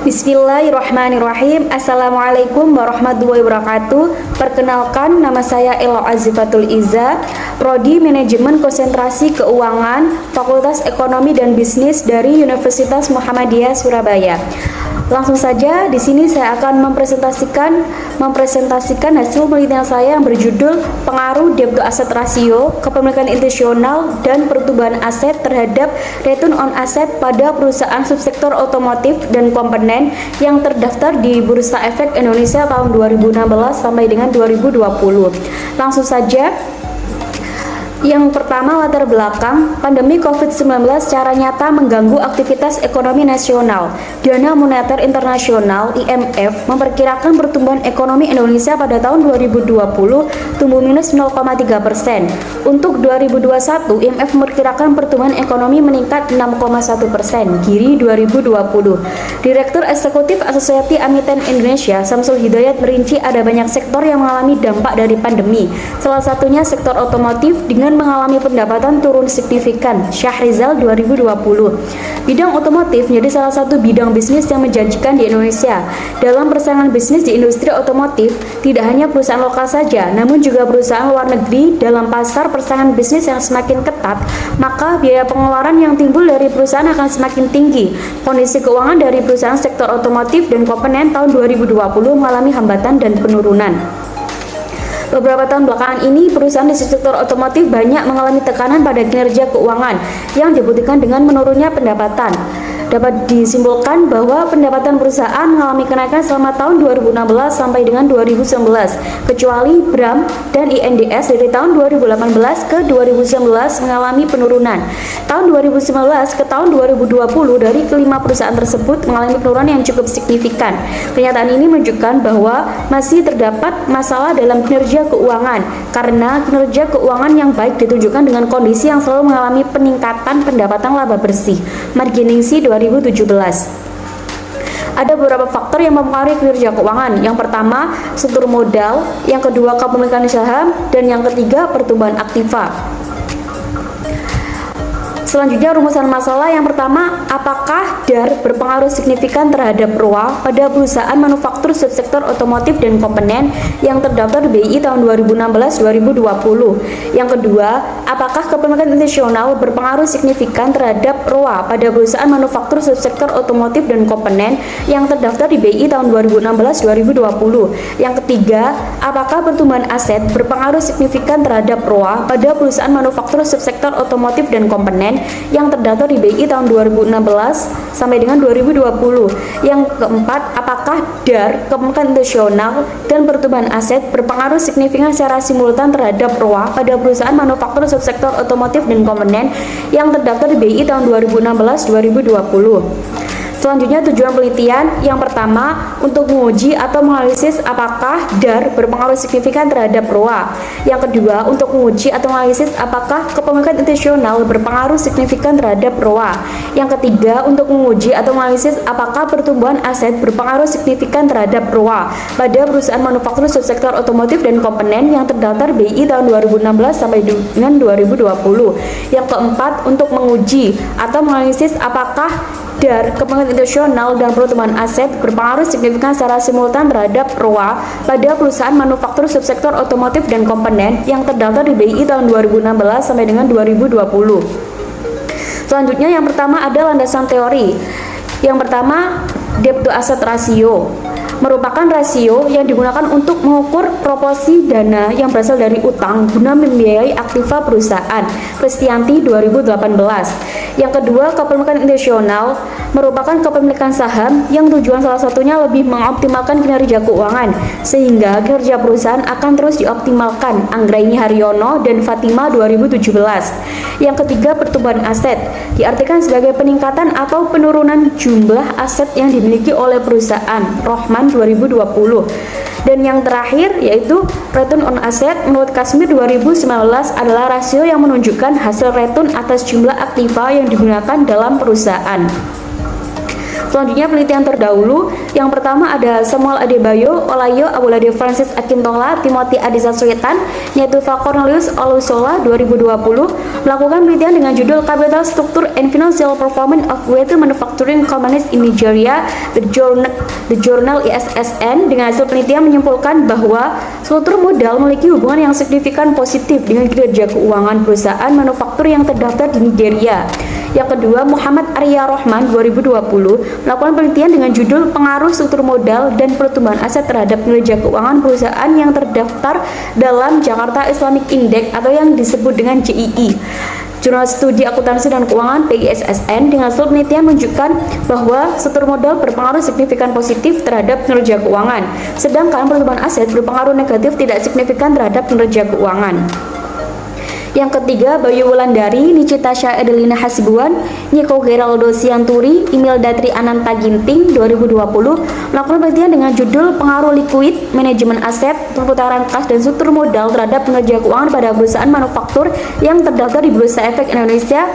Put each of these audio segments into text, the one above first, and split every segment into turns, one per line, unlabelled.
Bismillahirrahmanirrahim. Assalamualaikum warahmatullahi wabarakatuh. Perkenalkan, nama saya Elo Azifatul Iza, Prodi Manajemen Konsentrasi Keuangan, Fakultas Ekonomi dan Bisnis dari Universitas Muhammadiyah Surabaya. Langsung saja, di sini saya akan mempresentasikan hasil penelitian saya yang berjudul Pengaruh Debt to Asset Ratio, Kepemilikan Institusional, dan Pertumbuhan Aset terhadap Return on Asset pada perusahaan subsektor otomotif dan komponen yang terdaftar di Bursa Efek Indonesia tahun 2016 sampai dengan 2020. Langsung saja. Yang pertama, latar belakang, pandemi COVID-19 secara nyata mengganggu aktivitas ekonomi nasional. Dana Moneter Internasional (IMF) memperkirakan pertumbuhan ekonomi Indonesia pada tahun 2020 tumbuh minus 0,3%. Untuk 2021, IMF memperkirakan pertumbuhan ekonomi meningkat 6,1%. Giri 2020. Direktur Eksekutif Asosiasi Emiten Indonesia, Samsul Hidayat, merinci ada banyak sektor yang mengalami dampak dari pandemi. Salah satunya sektor otomotif dengan mengalami pendapatan turun signifikan. Syahrizal 2020. Bidang otomotif menjadi salah satu bidang bisnis yang menjanjikan di Indonesia. Dalam persaingan bisnis di industri otomotif, tidak hanya perusahaan lokal saja, namun juga perusahaan luar negeri. Dalam pasar persaingan bisnis yang semakin ketat, maka biaya pengeluaran yang timbul dari perusahaan akan semakin tinggi. Kondisi keuangan dari perusahaan sektor otomotif dan komponen tahun 2020 mengalami hambatan dan penurunan. Beberapa tahun belakangan ini, perusahaan di sektor otomotif banyak mengalami tekanan pada kinerja keuangan yang dibuktikan dengan menurunnya pendapatan. Dapat disimpulkan bahwa pendapatan perusahaan mengalami kenaikan selama tahun 2016 sampai dengan 2019, kecuali BRAM dan INDS dari tahun 2018 ke 2019 mengalami penurunan. Tahun 2019 ke tahun 2020 dari kelima perusahaan tersebut mengalami penurunan yang cukup signifikan. Kenyataan ini menunjukkan bahwa masih terdapat masalah dalam kinerja keuangan, karena kinerja keuangan yang baik ditunjukkan dengan kondisi yang selalu mengalami peningkatan pendapatan laba bersih. Marginingsi 2017. Ada beberapa faktor yang mempengaruhi kinerja keuangan. Yang pertama, struktur modal, yang kedua, kepemilikan saham, dan yang ketiga, pertumbuhan aktiva. Selanjutnya, rumusan masalah. Yang pertama, apakah DAR berpengaruh signifikan terhadap ROA pada perusahaan manufaktur subsektor otomotif dan komponen yang terdaftar di BI tahun 2016-2020? Yang kedua, apakah kepemilikan institusional berpengaruh signifikan terhadap ROA pada perusahaan manufaktur subsektor otomotif dan komponen yang terdaftar di BI tahun 2016-2020? Yang ketiga, apakah pertumbuhan aset berpengaruh signifikan terhadap ROA pada perusahaan manufaktur subsektor otomotif dan komponen yang terdaftar di BI tahun 2016 sampai dengan 2020. Yang keempat, apakah DAR, kepemilikan institusional, dan pertumbuhan aset berpengaruh signifikan secara simultan terhadap ROA pada perusahaan manufaktur subsektor otomotif dan komponen yang terdaftar di BI tahun 2016-2020. Selanjutnya, tujuan penelitian. Yang pertama, untuk menguji atau menganalisis apakah DAR berpengaruh signifikan terhadap ROA. Yang kedua, untuk menguji atau menganalisis apakah kepemilikan institusional berpengaruh signifikan terhadap ROA. Yang ketiga, untuk menguji atau menganalisis apakah pertumbuhan aset berpengaruh signifikan terhadap ROA pada perusahaan manufaktur subsektor otomotif dan komponen yang terdaftar BI tahun 2016 sampai dengan 2020. Yang keempat, untuk menguji atau menganalisis apakah DAR, kepemilikan institusional, dan pertumbuhan aset berpengaruh signifikan secara simultan terhadap ROA pada perusahaan manufaktur subsektor otomotif dan komponen yang terdaftar di BI tahun 2016 sampai dengan 2020. Selanjutnya, yang pertama ada landasan teori. Yang pertama, debt to asset ratio merupakan rasio yang digunakan untuk mengukur proporsi dana yang berasal dari utang guna membiayai aktiva perusahaan. Kristianti 2018. Yang kedua, kepemilikan institusional merupakan kepemilikan saham yang tujuan salah satunya lebih mengoptimalkan kinerja keuangan sehingga kinerja perusahaan akan terus dioptimalkan. Anggraini Haryono dan Fatima 2017. Yang ketiga, pertumbuhan aset diartikan sebagai peningkatan atau penurunan jumlah aset yang dimiliki oleh perusahaan. Rohman 2020. Dan yang terakhir yaitu return on asset. Menurut Kasmir 2019 adalah rasio yang menunjukkan hasil return atas jumlah aktiva yang digunakan dalam perusahaan. Selanjutnya, penelitian terdahulu Yang pertama ada Samuel Adebayo, Olayo Abolade Francis Akintola, Timothy Adisaswetan, Netuva Cornelius Olusola 2020 melakukan penelitian dengan judul Capital Structure and Financial Performance of Whether Manufacturing Companies in Nigeria, The Journal ISSN. Dengan hasil penelitian menyimpulkan bahwa struktur modal memiliki hubungan yang signifikan positif dengan kinerja keuangan perusahaan manufaktur yang terdaftar di Nigeria. Yang kedua, Muhammad Arya Rohman 2020 melakukan penelitian dengan judul Pengaruh Struktur Modal dan Pertumbuhan Aset terhadap kinerja keuangan perusahaan yang terdaftar dalam Jakarta Islamic Index atau yang disebut dengan JII. Jurnal Studi Akuntansi dan Keuangan PISSN dengan hasil penelitian menunjukkan bahwa struktur modal berpengaruh signifikan positif terhadap kinerja keuangan, sedangkan pertumbuhan aset berpengaruh negatif tidak signifikan terhadap kinerja keuangan. Yang ketiga, Bayu Wulandari, Nicita Adelina Hasibuan, Niko Geraldo Sianturi, Imelda Tri Ananta Ginting 2020 melakukan penelitian dengan judul Pengaruh Likuid, Manajemen Aset, Perputaran Kas dan Struktur Modal terhadap kinerja keuangan pada perusahaan manufaktur yang terdaftar di Bursa Efek Indonesia.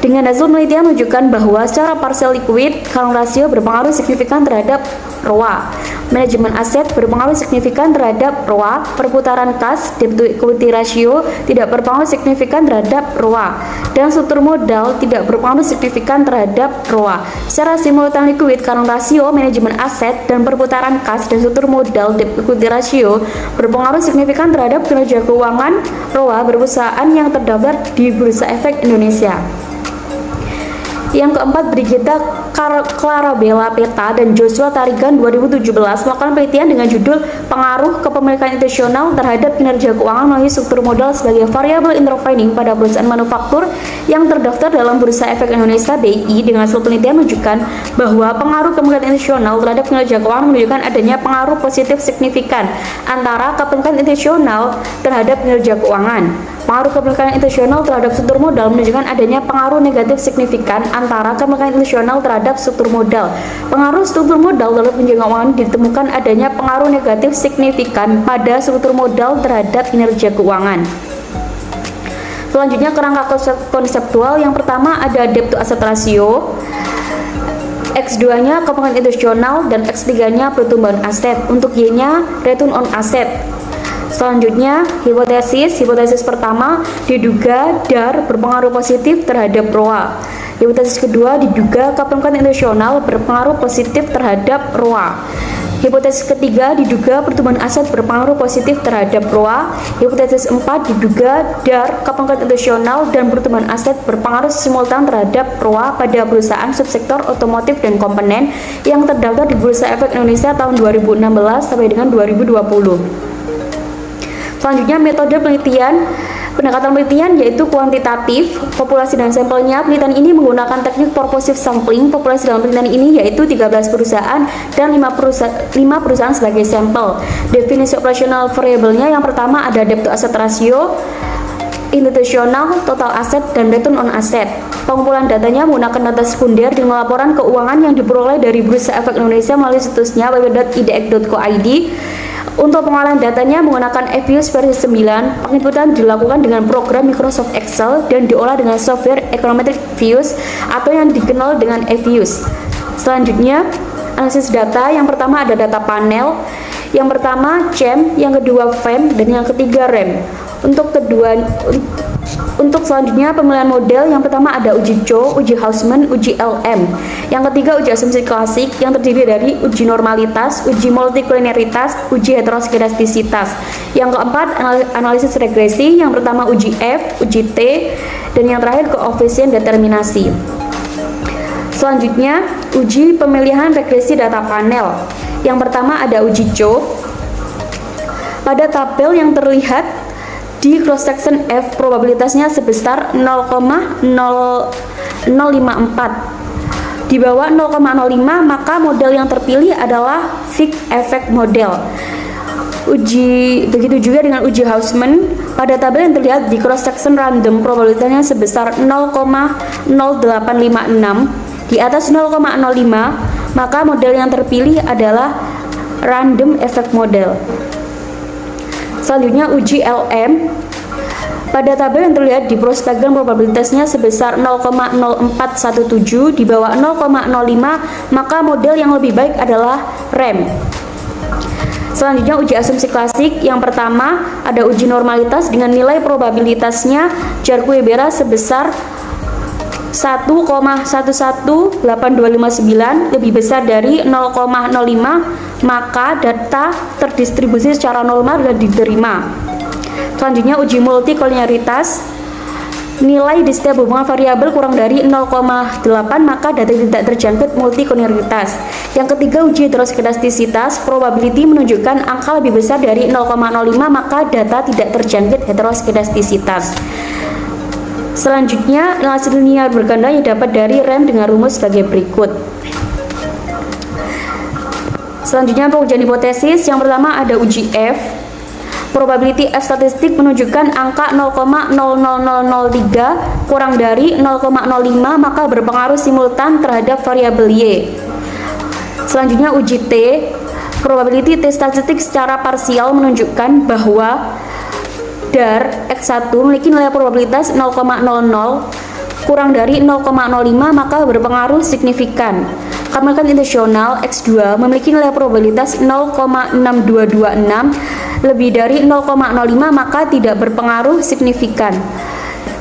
Dengan hasil penelitian menunjukkan bahwa secara parsial liquid current ratio berpengaruh signifikan terhadap ROA, manajemen aset berpengaruh signifikan terhadap ROA, perputaran kas debt to equity ratio tidak berpengaruh signifikan terhadap ROA, dan struktur modal tidak berpengaruh signifikan terhadap ROA. Secara simultan liquid current ratio, manajemen aset dan perputaran kas dan struktur modal debt to equity ratio berpengaruh signifikan terhadap kinerja keuangan ROA perusahaan yang terdaftar di Bursa Efek Indonesia. Yang keempat, Brigita Clarabella Peta dan Joshua Tarigan 2017 melakukan penelitian dengan judul Pengaruh Kepemilikan Institusional terhadap Kinerja Keuangan melalui Struktur Modal sebagai Variable Intervening pada perusahaan manufaktur yang terdaftar dalam Bursa Efek Indonesia BI. Dengan hasil penelitian menunjukkan bahwa pengaruh kepemilikan institusional terhadap kinerja keuangan menunjukkan adanya pengaruh positif signifikan antara kepemilikan institusional terhadap kinerja keuangan. Pengaruh kepemilikan institusional terhadap struktur modal menunjukkan adanya pengaruh negatif signifikan antara kepemilikan institusional terhadap struktur modal. Pengaruh struktur modal terhadap kinerja keuangan ditemukan adanya pengaruh negatif signifikan pada struktur modal terhadap kinerja keuangan. Selanjutnya, kerangka konseptual. Yang pertama ada debt to asset ratio, X2-nya kepemilikan institusional, dan X3-nya pertumbuhan aset. Untuk Y-nya return on asset. Selanjutnya, hipotesis pertama diduga DAR berpengaruh positif terhadap ROA. Hipotesis kedua diduga kepemilikan institusional berpengaruh positif terhadap ROA. Hipotesis ketiga diduga pertumbuhan aset berpengaruh positif terhadap ROA. Hipotesis 4 diduga DAR kepemilikan institusional dan pertumbuhan aset berpengaruh simultan terhadap ROA pada perusahaan subsektor otomotif dan komponen yang terdaftar di Bursa Efek Indonesia tahun 2016 sampai dengan 2020. Selanjutnya, metode penelitian. Pendekatan penelitian yaitu kuantitatif, populasi dan sampelnya. Penelitian ini menggunakan teknik purposive sampling. Populasi dalam penelitian ini yaitu 13 perusahaan dan 5 perusahaan sebagai sampel. Definisi operasional variabelnya yang pertama ada debt to asset ratio, institusional, total aset, dan return on asset. Pengumpulan datanya menggunakan data sekunder dengan laporan keuangan yang diperoleh dari Bursa Efek Indonesia melalui situsnya www.idx.co.id. Untuk pengolahan datanya menggunakan EViews versi 9, penginputan dilakukan dengan program Microsoft Excel dan diolah dengan software Econometric Views atau yang dikenal dengan EViews. Selanjutnya, analisis data. Yang pertama ada data panel. Yang pertama CHEM, yang kedua FEM, dan yang ketiga REM. Untuk selanjutnya pemilihan model, yang pertama ada uji Cho, uji Hausman, uji LM. Yang ketiga uji asumsi klasik yang terdiri dari uji normalitas, uji multikulineritas, uji heteroskedastisitas. Yang keempat analisis regresi, yang pertama uji F, uji T, dan yang terakhir koefisien determinasi. Selanjutnya uji pemilihan regresi data panel. Yang pertama ada uji Cho. Pada tabel yang terlihat di cross section F probabilitasnya sebesar 0,0054. Di bawah 0,05 maka model yang terpilih adalah fixed effect model. Begitu juga dengan uji Hausman. Pada tabel yang terlihat di cross section random probabilitasnya sebesar 0,0856. Di atas 0,05 maka model yang terpilih adalah random effect model. Selanjutnya uji LM. Pada tabel yang terlihat di prostagram probabilitasnya sebesar 0,0417 di bawah 0,05, maka model yang lebih baik adalah REM. Selanjutnya uji asumsi klasik. Yang pertama ada uji normalitas dengan nilai probabilitasnya Jarque-Bera sebesar 1,118259 lebih besar dari 0,05, maka data terdistribusi secara normal dan diterima. Selanjutnya uji multikolinearitas. Nilai di setiap hubungan variabel kurang dari 0,8, maka data tidak terjangkit multikolinearitas. Yang ketiga uji heteroskedastisitas. Probability menunjukkan angka lebih besar dari 0,05, maka data tidak terjangkit heteroskedastisitas. Selanjutnya analisis linear berganda yang dapat dari REM dengan rumus sebagai berikut. Selanjutnya pengujian hipotesis. Yang pertama ada uji F. Probability F statistik menunjukkan angka 0,00003 kurang dari 0,05, maka berpengaruh simultan terhadap variabel Y. Selanjutnya uji T. Probability T statistik secara parsial menunjukkan bahwa DAR X1 memiliki nilai probabilitas 0,00 kurang dari 0,05, maka berpengaruh signifikan. Kemungkinan intensional X2 memiliki nilai probabilitas 0,6226 lebih dari 0,05, maka tidak berpengaruh signifikan.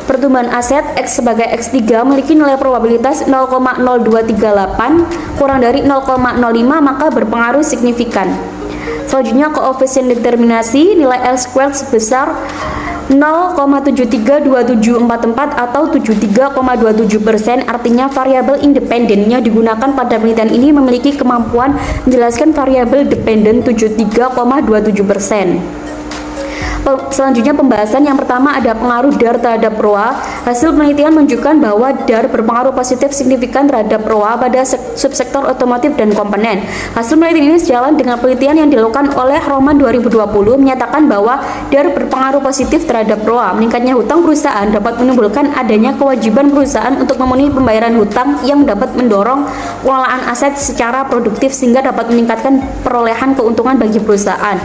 Pertumbuhan aset X sebagai X3 memiliki nilai probabilitas 0,0238 kurang dari 0,05, maka berpengaruh signifikan. Selanjutnya koefisien determinasi nilai L squared sebesar 0,732744 atau 73,27%, artinya variabel independen yang digunakan pada penelitian ini memiliki kemampuan menjelaskan variabel dependen 73,27%. Selanjutnya pembahasan. Yang pertama ada pengaruh DAR terhadap ROA. Hasil penelitian menunjukkan bahwa DAR berpengaruh positif signifikan terhadap ROA pada subsektor otomotif dan komponen. Hasil penelitian ini sejalan dengan penelitian yang dilakukan oleh Roman 2020 menyatakan bahwa DAR berpengaruh positif terhadap ROA. Meningkatnya hutang perusahaan dapat menimbulkan adanya kewajiban perusahaan untuk memenuhi pembayaran hutang yang dapat mendorong pengelolaan aset secara produktif sehingga dapat meningkatkan perolehan keuntungan bagi perusahaan.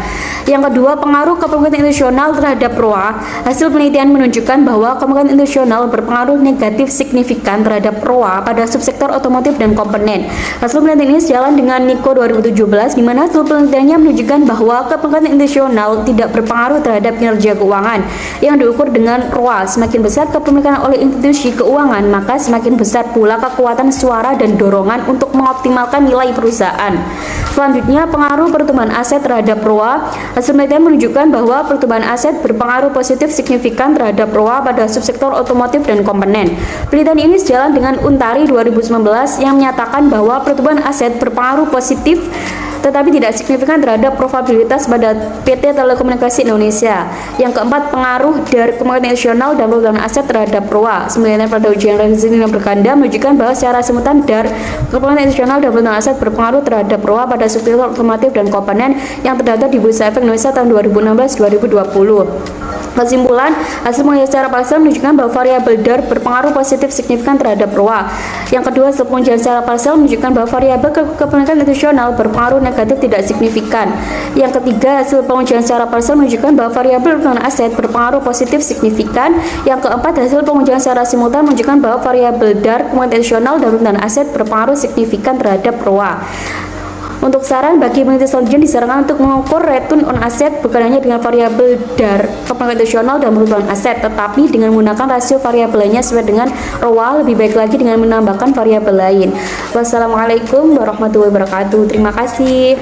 Yang kedua, pengaruh kepemilikan institusional terhadap ROA. Hasil penelitian menunjukkan bahwa kepemilikan institusional berpengaruh negatif signifikan terhadap ROA pada subsektor otomotif dan komponen. Hasil penelitian ini sejalan dengan Nico 2017, di mana hasil penelitiannya menunjukkan bahwa kepemilikan institusional tidak berpengaruh terhadap kinerja keuangan yang diukur dengan ROA. Semakin besar kepemilikan oleh institusi keuangan, maka semakin besar pula kekuatan suara dan dorongan untuk mengoptimalkan nilai perusahaan. Selanjutnya, pengaruh pertumbuhan aset terhadap ROA. Hasil penelitian menunjukkan bahwa pertumbuhan aset berpengaruh positif signifikan terhadap ROA pada subsektor otomotif dan komponen. Penelitian ini sejalan dengan Untari 2019 yang menyatakan bahwa pertumbuhan aset berpengaruh positif tetapi tidak signifikan terhadap probabilitas pada PT Telekomunikasi Indonesia. Yang keempat, pengaruh dari kemungkinan nasional dan pertumbuhan aset terhadap ROA. Sebenarnya pada ujian analisis linear berganda menunjukkan bahwa secara simultan DAR kemungkinan nasional dan pertumbuhan aset berpengaruh terhadap ROA pada subsektor otomotif dan komponen yang terdaftar di Bursa Efek Indonesia tahun 2016-2020. Kesimpulan, hasil pengujian secara parsial menunjukkan bahwa variabel DAR berpengaruh positif signifikan terhadap ROA. Yang kedua, hasil pengujian secara parsial menunjukkan bahwa variabel kepemilikan institusional berpengaruh negatif tidak signifikan. Yang ketiga, hasil pengujian secara parsial menunjukkan bahwa variabel pertumbuhan aset berpengaruh positif signifikan. Yang keempat, hasil pengujian secara simultan menunjukkan bahwa variabel DAR kepemilikan institusional dan pertumbuhan aset berpengaruh signifikan terhadap ROA. Untuk saran bagi peneliti selanjutnya disarankan untuk mengukur return on asset bukan hanya dengan variabel DAR kepemilikan institusional dan pertumbuhan aset, tetapi dengan menggunakan rasio variabel lainnya sesuai dengan ROA, lebih baik lagi dengan menambahkan variabel lain. Wassalamualaikum warahmatullahi wabarakatuh. Terima kasih.